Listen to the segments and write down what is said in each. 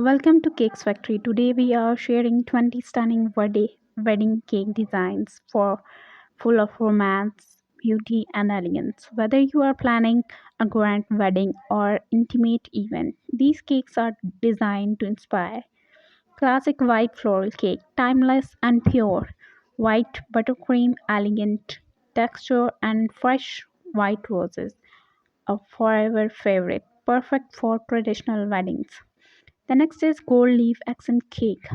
Welcome to Cakes Factory. Today we are sharing 20 stunning wedding cake designs for full of romance, beauty and elegance. Whether you are planning a grand wedding or intimate event, these cakes are designed to inspire. Classic white floral cake, timeless and pure. White buttercream, elegant texture and fresh white roses, a forever favorite, perfect for traditional weddings. The next is gold leaf accent cake,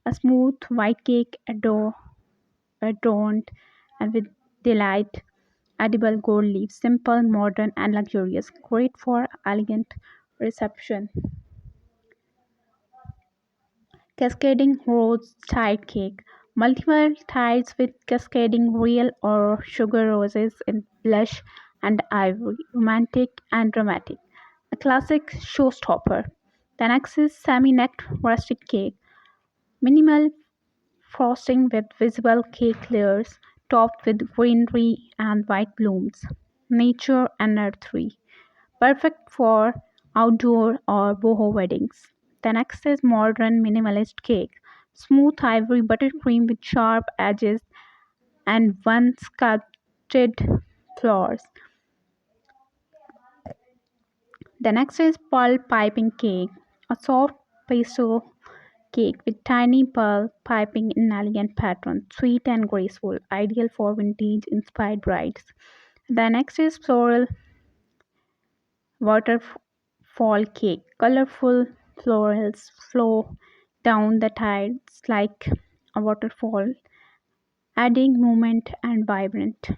a smooth white cake adorned and with delight edible gold leaf, simple, modern, and luxurious, great for elegant reception. Cascading rose tide cake, multiple tides with cascading real or sugar roses in blush and ivory, romantic and dramatic. A classic showstopper. The next is semi-necked rustic cake, minimal frosting with visible cake layers, topped with greenery and white blooms. Nature and earthy. Perfect for outdoor or boho weddings. The next is modern minimalist cake. Smooth ivory buttercream with sharp edges and one sculpted flowers. The next is pearl piping cake. A soft pastel cake with tiny pearl piping in elegant pattern, sweet and graceful, ideal for vintage inspired brides. The next is floral waterfall cake. Colorful florals flow down the tides like a waterfall, adding movement and vibrant.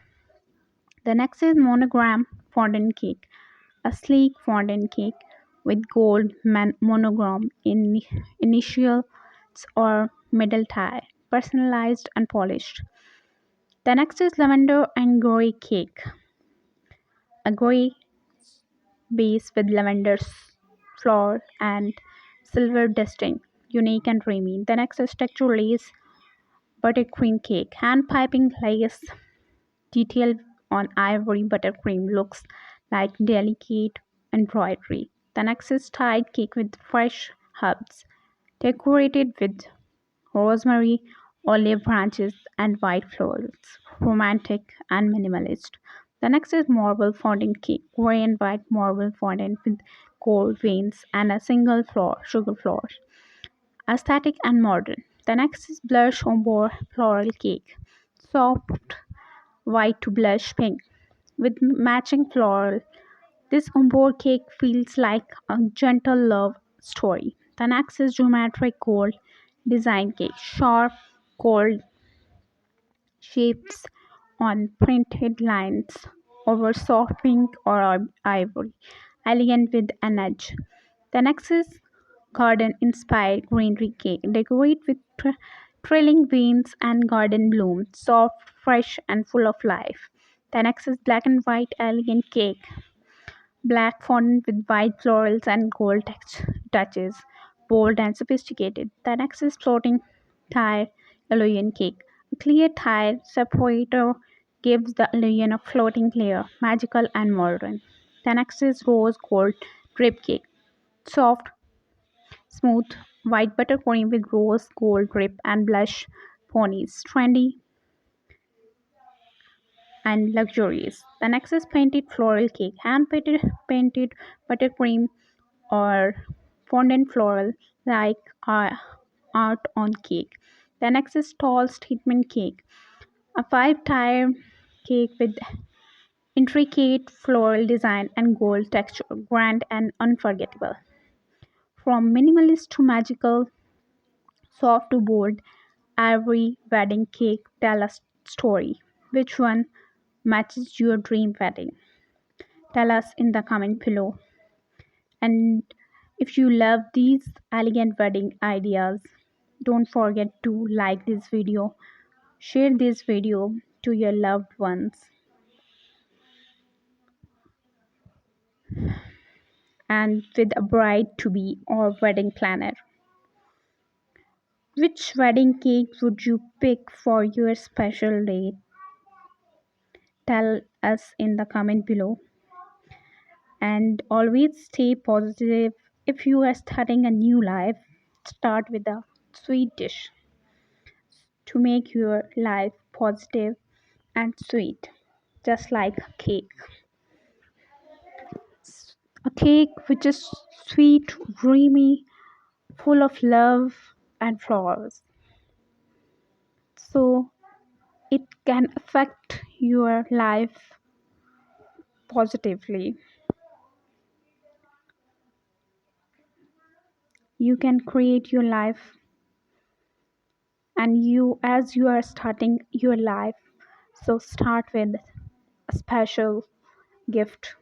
The next is monogram fondant cake, a sleek fondant cake with gold monogram in initials or middle tie, personalized and polished. The next is lavender and grey cake, a grey base with lavender flower and silver dusting, unique and dreamy. The next is texture lace buttercream cake, hand piping lace detail on ivory buttercream looks like delicate embroidery. The next is tide cake with fresh herbs, decorated with rosemary, olive branches, and white florals, romantic and minimalist. The next is marble fondant cake, gray and white marble fondant with gold veins and a single floor, sugar floor, aesthetic and modern. The next is blush ombre floral cake, soft white to blush pink with matching floral. This ombre cake feels like a gentle love story. The next is geometric gold design cake, sharp gold shapes on printed lines over soft pink or ivory, elegant with an edge. The next is garden inspired greenery cake, decorate with trailing veins and garden blooms, soft, fresh, and full of life. The next is black and white elegant cake, black fondant with white florals and gold touches, bold and sophisticated. The next is floating tire illusion cake. A clear tire separator gives the illusion of floating layer, magical and modern. The next is rose gold drip cake. Soft, smooth, white buttercream with rose gold drip and blush ponies. Trendy and luxurious. The next is painted floral cake, hand painted buttercream or fondant floral like art on cake. The next is tall statement cake, a five-tier cake with intricate floral design and gold texture, grand and unforgettable. From minimalist to magical, soft to bold, every wedding cake tell a story. Which one matches your dream wedding? Tell us in the comment below. And if you love these elegant wedding ideas, don't forget to like this video, share this video to your loved ones, and with a bride to be or wedding planner. Which wedding cake would you pick for your special day? Tell us in the comment below. And always stay positive If you are starting a new life, start with a sweet dish to make your life positive and sweet, just like a cake. A cake which is sweet, dreamy, full of love and flowers. So it can affect your life positively. You can create your life, and you, as you are starting your life, so start with a special gift